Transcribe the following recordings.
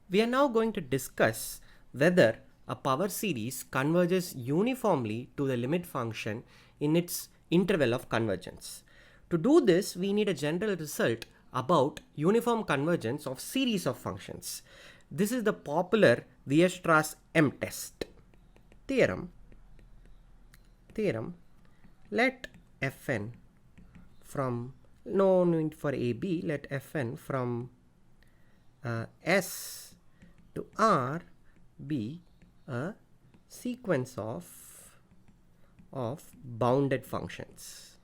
We are now going to discuss whether a power series converges uniformly to the limit function in its interval of convergence. To do this, we need a general result about uniform convergence of series of functions. This is the popular Weierstrass M-test. Theorem. Let Fn from, no need for AB, let Fn from S to R be a sequence of bounded functions.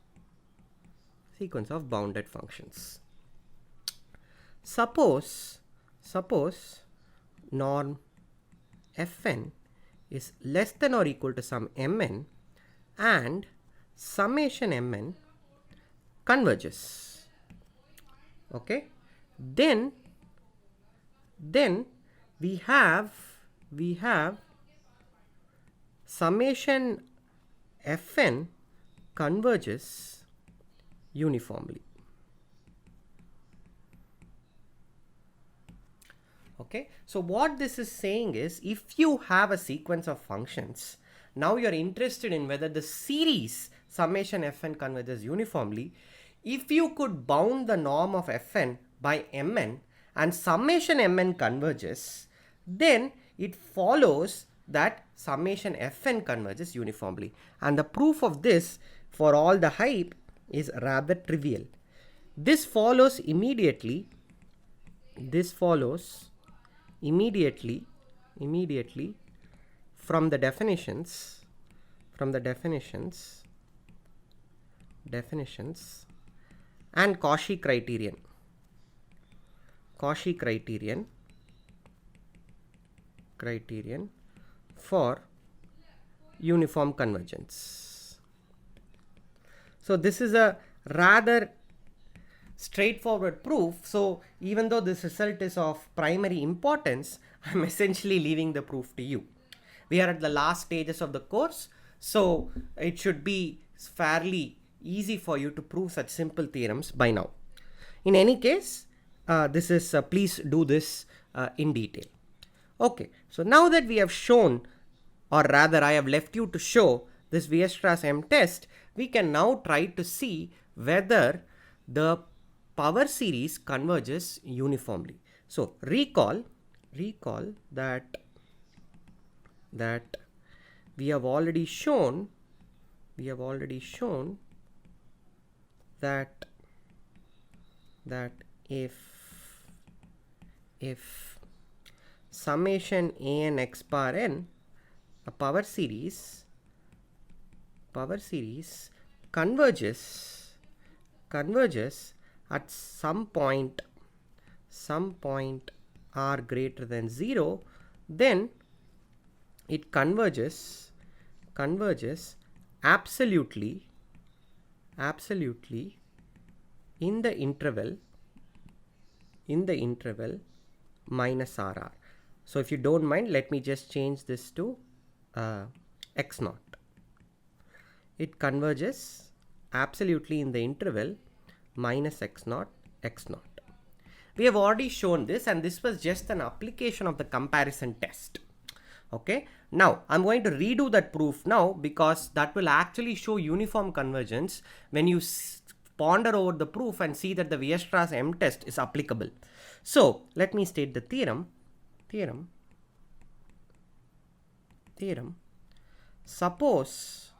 Suppose norm Fn is less than or equal to some Mn and summation Mn converges. Okay, then we have summation Fn converges uniformly. Okay, so what this is saying is, if you have a sequence of functions, now you're interested in whether the series summation Fn converges uniformly. If you could bound the norm of Fn by Mn and summation Mn converges, then it follows that summation Fn converges uniformly. And the proof of this for all the hype is rather trivial. This follows immediately from the definitions and Cauchy criterion for uniform convergence. So this is a rather straightforward proof. So even though this result is of primary importance, I'm essentially leaving the proof to you. We are at the last stages of the course, so it should be fairly easy for you to prove such simple theorems by now. In any case, please do this in detail. Okay, so now that we have shown, or rather I have left you to show this Weierstrass M-test, we can now try to see whether the power series converges uniformly. So recall that we have already shown that if summation an x bar n, a power series converges at some point r greater than 0, then it converges absolutely in the interval minus RR. So if you don't mind, let me just change this to x naught. It converges absolutely in the interval minus x naught. We have already shown this, and this was just an application of the comparison test. Okay, now I'm going to redo that proof now, because that will actually show uniform convergence when you ponder over the proof and see that the Weierstrass M-test is applicable. So let me state the theorem. Suppose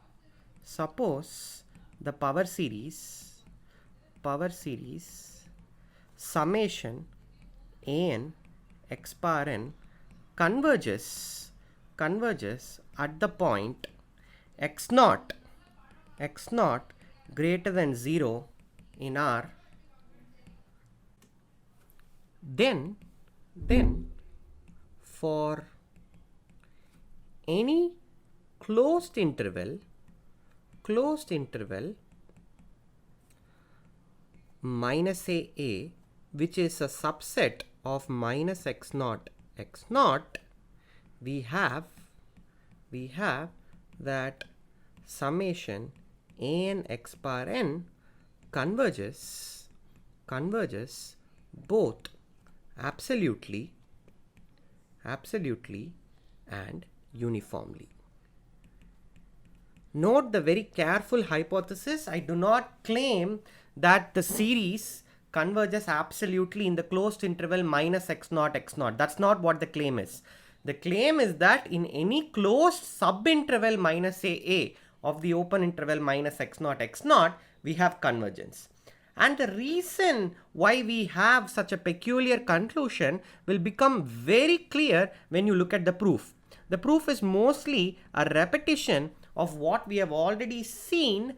the power series summation an x bar n converges at the point x naught greater than 0 in R, then for any closed interval minus a, which is a subset of minus x naught, we have that summation an x bar n converges both absolutely absolutely and uniformly. Note the very careful hypothesis. I do not claim that the series converges absolutely in the closed interval minus x0 x0. That's not what the claim is. The claim is that in any closed subinterval minus a of the open interval minus x0 x0, we have convergence. And the reason why we have such a peculiar conclusion will become very clear when you look at the proof. The proof is mostly a repetition of what we have already seen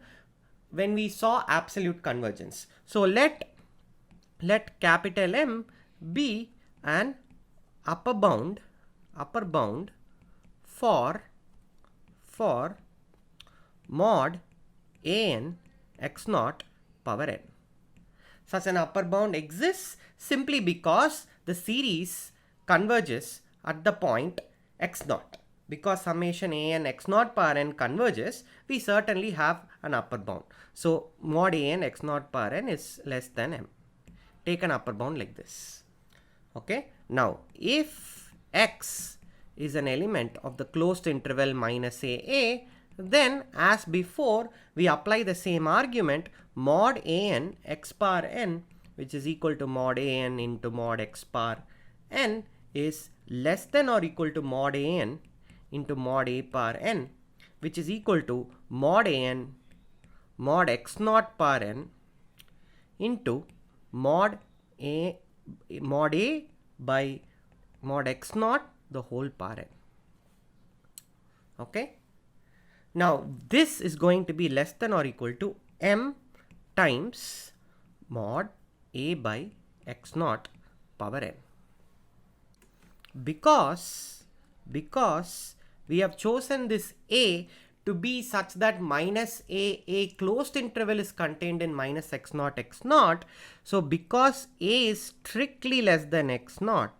when we saw absolute convergence. So let capital M be an upper bound for mod an x0 power n. Such an upper bound exists simply because the series converges at the point x0. Because summation an x0 power n converges, we certainly have an upper bound. So mod an x0 power n is less than m. Take an upper bound like this. Okay. Now, if x is an element of the closed interval minus a, then as before, we apply the same argument. Mod an x power n, which is equal to mod an into mod x power n, is less than or equal to mod an into mod a power n, which is equal to mod an mod x0 power n into mod a by mod x0 the whole power n. Okay. Now this is going to be less than or equal to m times mod a by x0 power n. Because we have chosen this a to be such that minus a closed interval is contained in minus x0 x0. So because a is strictly less than x0,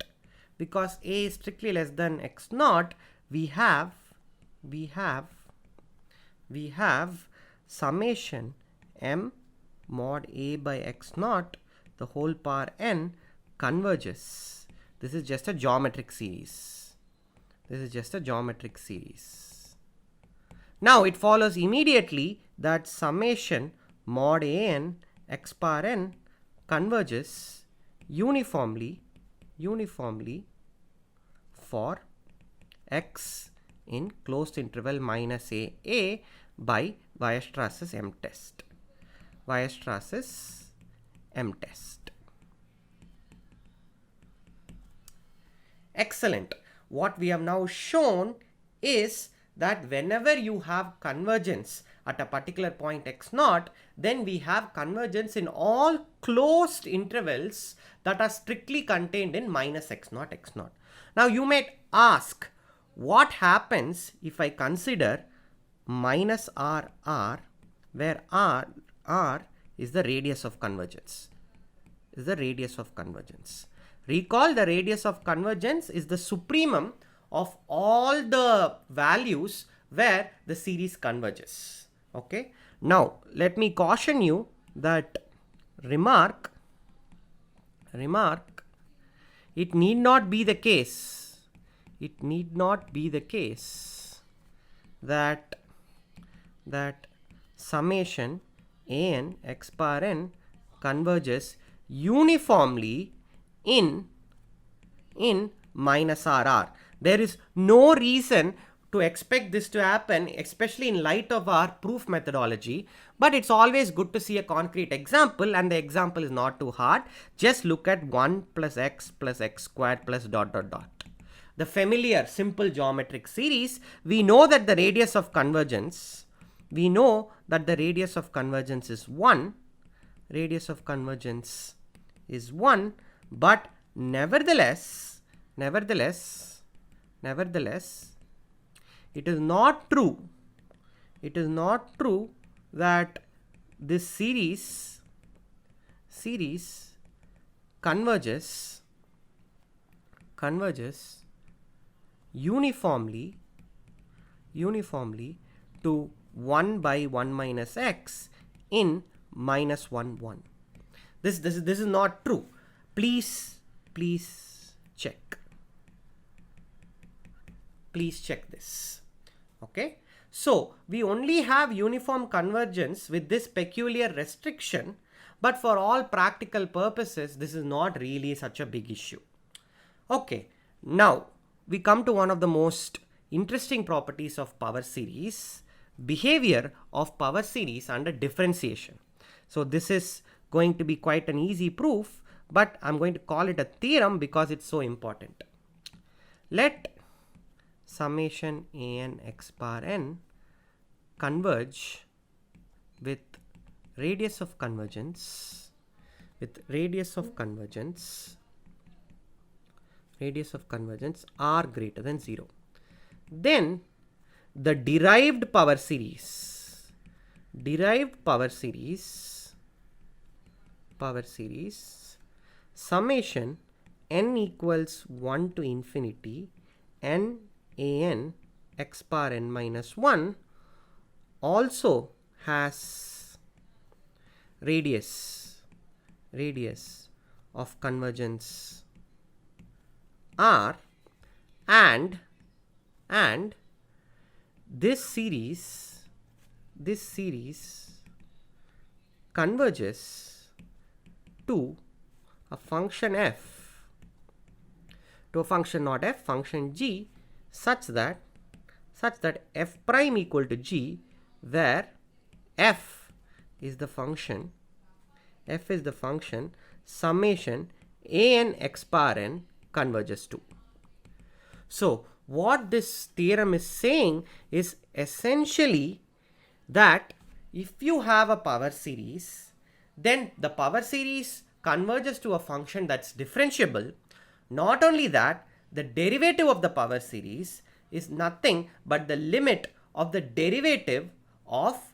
we have summation m mod a by x0 the whole power n converges. This is just a geometric series. Now it follows immediately that summation mod an x power n converges uniformly for x in closed interval minus a by Weierstrass's M-test. Excellent. What we have now shown is that whenever you have convergence at a particular point x0, then we have convergence in all closed intervals that are strictly contained in minus x0 x0. Now you may ask, what happens if I consider minus r, where r is the radius of convergence? Recall, the radius of convergence is the supremum of all the values where the series converges. Okay. Now let me caution you that remark, it need not be the case that summation an x power n converges uniformly in minus r. There is no reason to expect this to happen, especially in light of our proof methodology, but it's always good to see a concrete example, and the example is not too hard. Just look at 1 plus x squared plus dot. The familiar simple geometric series. We know that the radius of convergence is 1. But nevertheless, it is not true that this series converges uniformly to 1 by 1 minus x in minus 1 1. This is not true. Please check. Please check this. Okay. So we only have uniform convergence with this peculiar restriction, but for all practical purposes, this is not really such a big issue. Okay. Now we come to one of the most interesting properties of power series, behavior of power series under differentiation. So this is going to be quite an easy proof, but I'm going to call it a theorem because it's so important. Let summation an x bar n converge with radius of convergence r greater than 0. Then the derived power series summation n equals 1 to infinity n an x bar n minus 1 also has radius of convergence r, and this series converges to a function f, to a function not f, function g, such that f prime equal to g, where f is the function summation an x bar n converges to. So what this theorem is saying is essentially that if you have a power series, then the power series converges to a function that's differentiable. Not only that, the derivative of the power series is nothing but the limit of the derivative of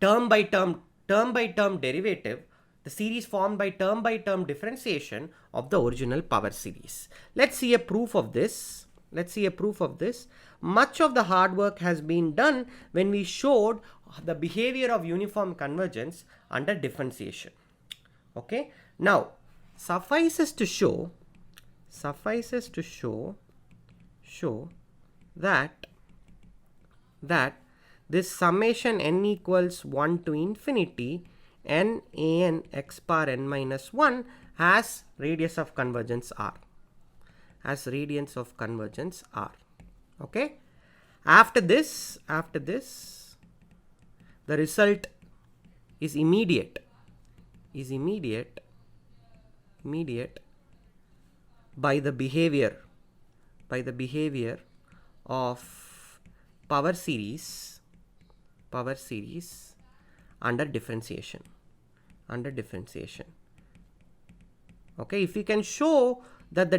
term by term derivative, the series formed by term differentiation of the original power series. Let's see a proof of this. Much of the hard work has been done when we showed the behavior of uniform convergence under differentiation. Okay. Now, suffices to show that this summation n equals 1 to infinity n an x bar n minus 1 has radius of convergence r. Okay. After this, the result is immediate by the behavior of power series under differentiation. Okay, if we can show that the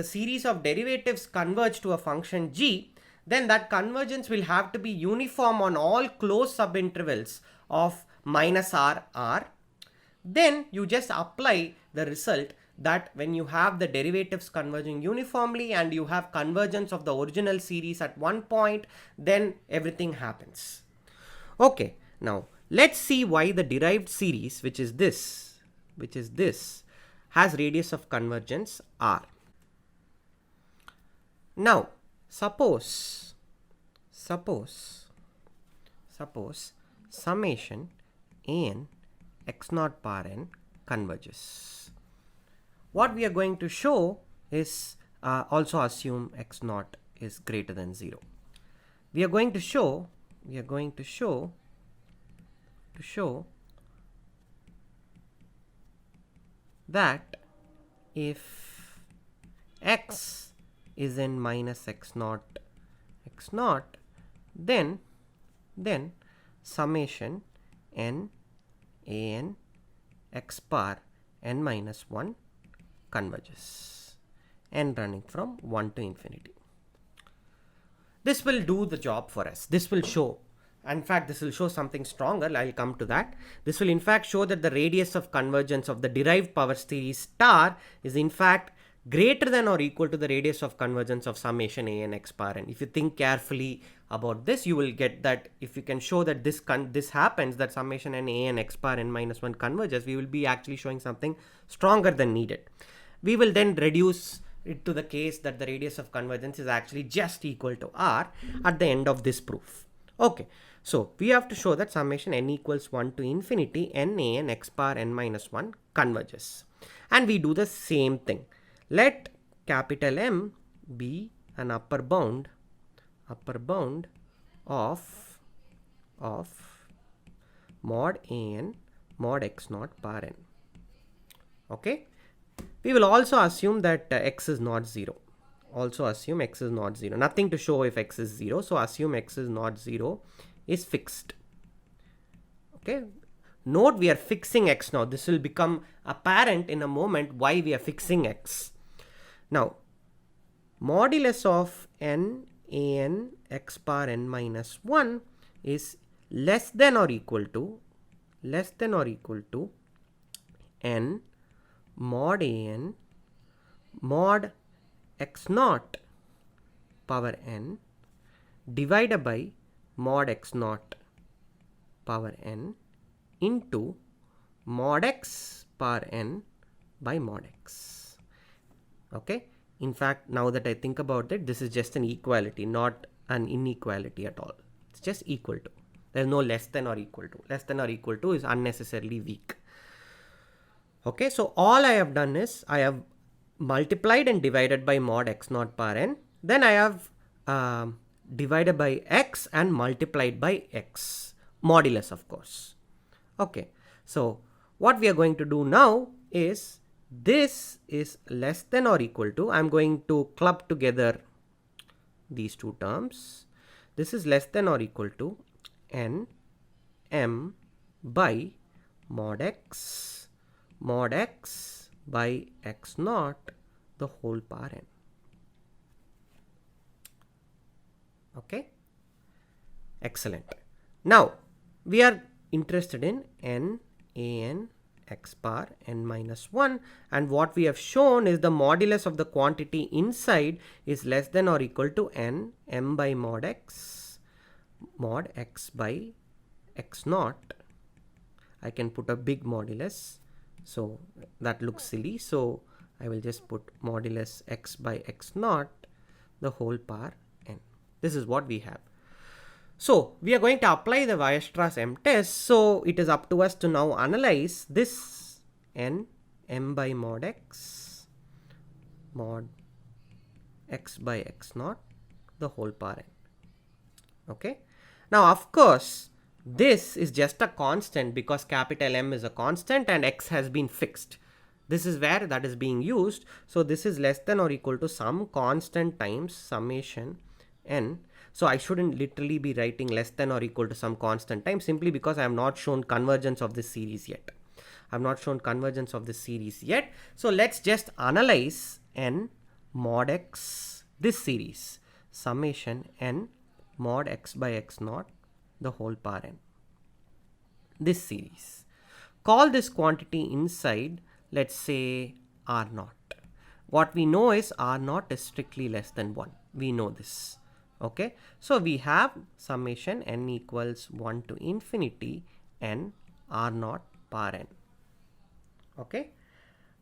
series of derivatives converge to a function g, then that convergence will have to be uniform on all closed subintervals of minus r. Then you just apply the result that when you have the derivatives converging uniformly and you have convergence of the original series at one point, then everything happens. Okay, now let's see why the derived series, which is this, has radius of convergence r. Now, suppose summation an x naught bar n converges. What we are going to show is also assume x naught is greater than 0. We are going to show that if x is in minus x naught, then summation n an x bar n minus 1 converges, n running from 1 to infinity. This will do the job for us. This will show, in fact, this will show something stronger. I'll come to that. This will in fact show that the radius of convergence of the derived power series star is in fact greater than or equal to the radius of convergence of summation an x bar n. If you think carefully about this, you will get that if you can show that this happens, that summation an x bar n minus 1 converges, we will be actually showing something stronger than needed. We will then reduce to the case that the radius of convergence is actually just equal to r at the end of this proof. Okay, so we have to show that summation n equals 1 to infinity n a n x power n minus 1 converges. And we do the same thing. Let capital M be an upper bound of mod an mod x naught power n. Okay, we will also assume that x is not 0. Nothing to show if x is 0, so assume x is not 0 is fixed. Okay, note we are fixing x now. This will become apparent in a moment why we are fixing x. Now, modulus of n an x power n minus 1 is less than or equal to n mod an mod x naught power n divided by mod x naught power n into mod x power n by mod x. Okay, in fact, now that I think about it, this is just an equality, not an inequality at all. It's just equal to. There's no less than or equal to. Less than or equal to is unnecessarily weak. Okay, so all I have done is I have multiplied and divided by mod x naught power n. Then I have divided by x and multiplied by x. Modulus, of course. Okay, so what we are going to do now is this is less than or equal to, I'm going to club together these two terms. This is less than or equal to n m by mod x by x naught the whole power n. Okay, excellent. Now we are interested in n an x power n minus 1, and what we have shown is the modulus of the quantity inside is less than or equal to n m by mod x by x naught. I can put a big modulus, so that looks silly, so I will just put modulus x by x naught the whole power n. This is what we have. So we are going to apply the Weierstrass M-test. So it is up to us to now analyze this n m by mod x by x naught the whole power n. Okay. Now of course this is just a constant because capital M is a constant and x has been fixed. This is where that is being used. So this is less than or equal to some constant times summation n. So I shouldn't literally be writing less than or equal to some constant time, simply because I have not shown convergence of this series yet. So let's just analyze n mod x, this series, summation n mod x by x naught the whole power n. This series. Call this quantity inside, let's say r naught. What we know is r naught is strictly less than 1. We know this. Okay, so we have summation n equals 1 to infinity n r naught power n. Okay,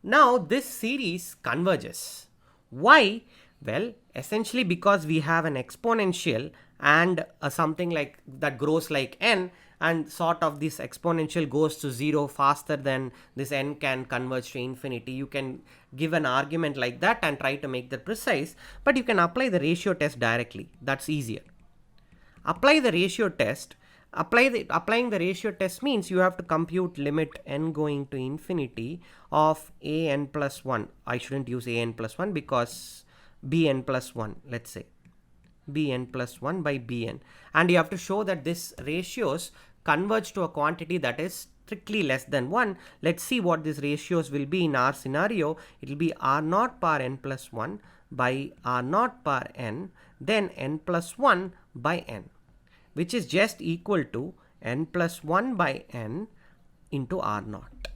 now this series converges. Why? Well, essentially because we have an exponential and something like that grows like n, and sort of this exponential goes to 0 faster than this n can converge to infinity. You can give an argument like that and try to make that precise, but you can apply the ratio test directly. That's easier. Apply the ratio test. Applying the ratio test means you have to compute limit n going to infinity of a n plus 1. I shouldn't use a n plus 1 because b n plus 1, let's say b n plus 1 by b n, and you have to show that this ratios converge to a quantity that is strictly less than 1. Let's see what these ratios will be in our scenario. It will be r naught power n plus 1 by r naught power n, then n plus 1 by n, which is just equal to n plus 1 by n into r naught.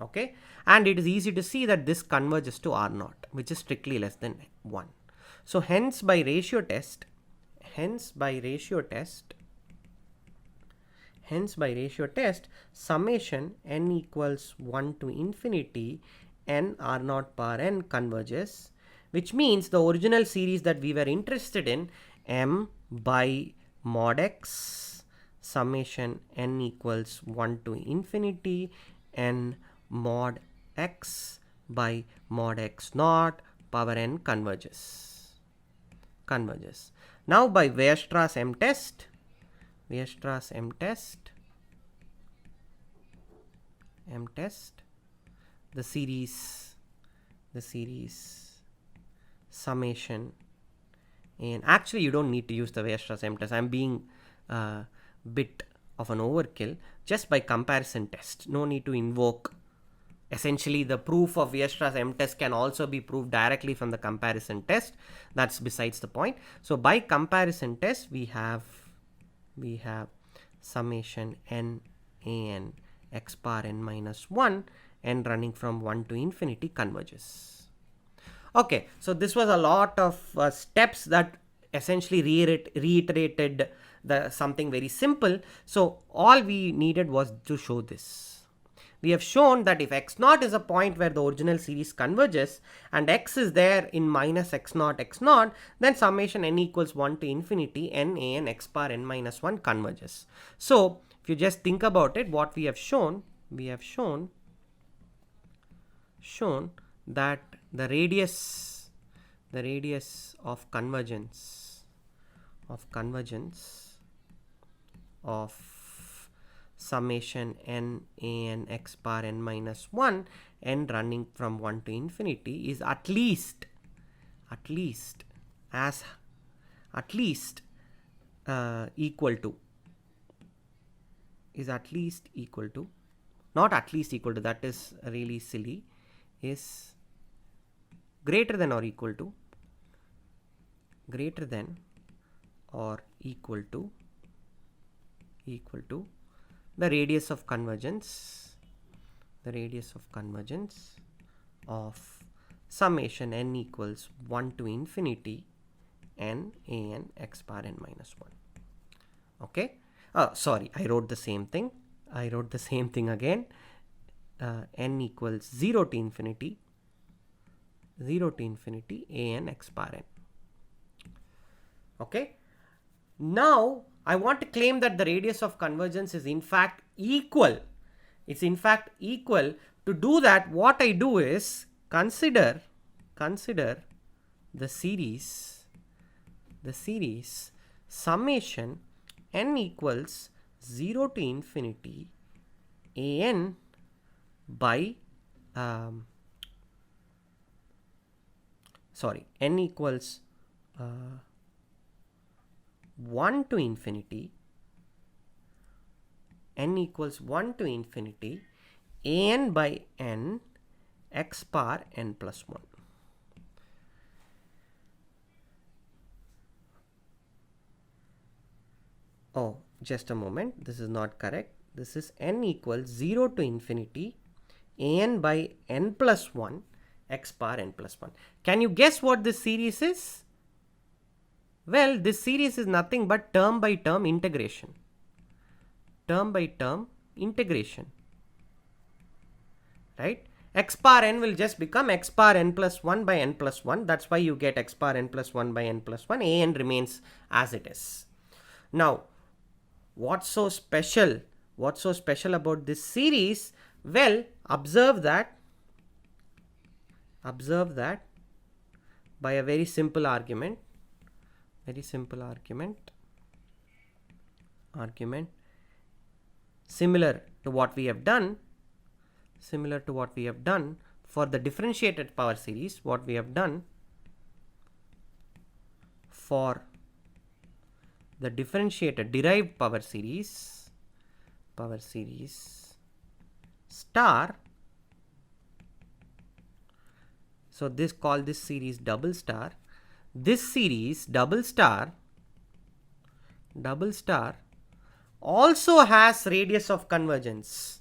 Okay, and it is easy to see that this converges to r naught, which is strictly less than 1. So hence by ratio test, summation n equals 1 to infinity n r naught power n converges, which means the original series that we were interested in, m by mod x summation n equals 1 to infinity n mod x by mod x naught power n converges. Now by Weierstrass M-test, the series summation, and actually you don't need to use the Weierstrass M-test. I'm being bit of an overkill. Just by comparison test, no need to invoke. Essentially the proof of Weierstrass M-test can also be proved directly from the comparison test. That's besides the point. So by comparison test we have summation n an x bar n minus 1 n running from 1 to infinity converges. Okay, so this was a lot of steps that essentially reiterated something very simple. So all we needed was to show this. We have shown that if x naught is a point where the original series converges and x is there in minus x naught, then summation n equals 1 to infinity n an x bar n minus 1 converges. So if you just think about it, what we have shown that the radius of convergence of summation n an x bar n minus 1 n running from 1 to infinity is at least equal to, not at least equal to, that is really silly, is greater than or equal to the radius of convergence of summation n equals 1 to infinity n an x bar n minus 1. Okay, sorry, I wrote the same thing again. N equals 0 to infinity an x bar n. Okay, now I want to claim that the radius of convergence is in fact equal. It's in fact equal. To do that, what I do is consider the series summation n equals 0 to infinity an by n equals 1 to infinity an by n x bar n plus 1. Oh, just a moment, this is not correct. This is n equals 0 to infinity an by n plus 1 x bar n plus 1. Can you guess what this series is? Well, this series is nothing but term by term integration. Right? X bar n will just become x bar n plus 1 by n plus 1. That's why you get x bar n plus 1 by n plus 1. An remains as it is. Now, what's so special about this series? Well, observe that by a very simple argument similar to what we have done for the differentiated power series, what we have done for the differentiated derived power series star. So this series double star. This series double star also has radius of convergence.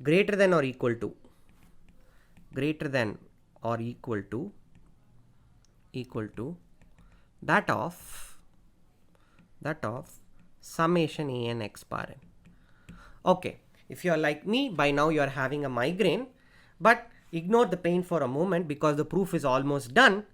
Greater than or equal to that of summation an x bar n. Okay, If you are like me, by now you are having a migraine, but ignore the pain for a moment because the proof is almost done.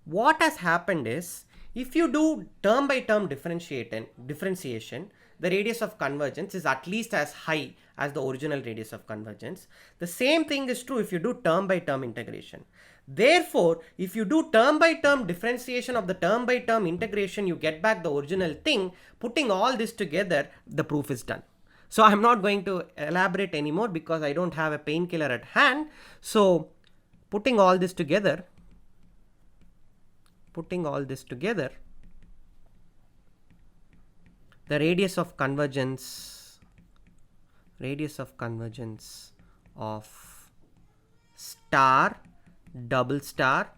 What has happened is, if you do term by term differentiation, the radius of convergence is at least as high as the original radius of convergence. The same thing is true if you do term by term integration. Therefore, if you do term by term differentiation of the term by term integration, you get back the original thing. Putting all this together, the proof is done. So I'm not going to elaborate anymore because I don't have a painkiller at hand. So putting all this together, the radius of convergence of star, double star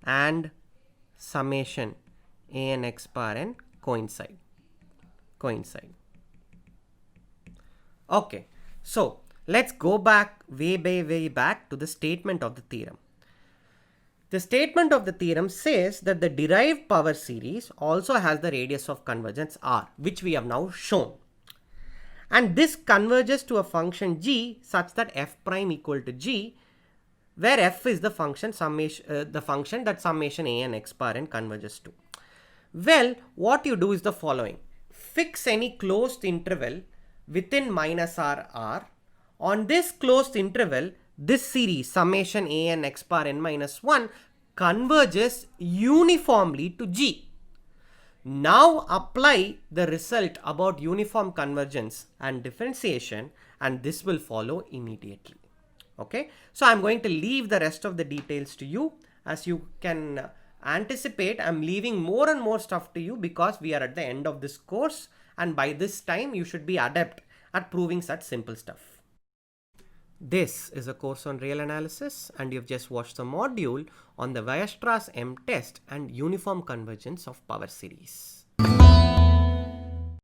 and summation a n x bar n coincide. Okay, so let's go back way back to the statement of the theorem. The statement of the theorem says that the derived power series also has the radius of convergence r, which we have now shown. And this converges to a function g such that f prime equal to g, where f is the function that summation a n x bar n converges to. Well, what you do is the following. Fix any closed interval within minus r. On this closed interval, this series summation a n x bar n minus 1 converges uniformly to g. Now apply the result about uniform convergence and differentiation, and this will follow immediately. Okay, so I'm going to leave the rest of the details to you. As you can anticipate, I'm leaving more and more stuff to you because we are at the end of this course, and by this time you should be adept at proving such simple stuff. This is a course on real analysis, and you've just watched the module on the Weierstrass M-test and uniform convergence of power series.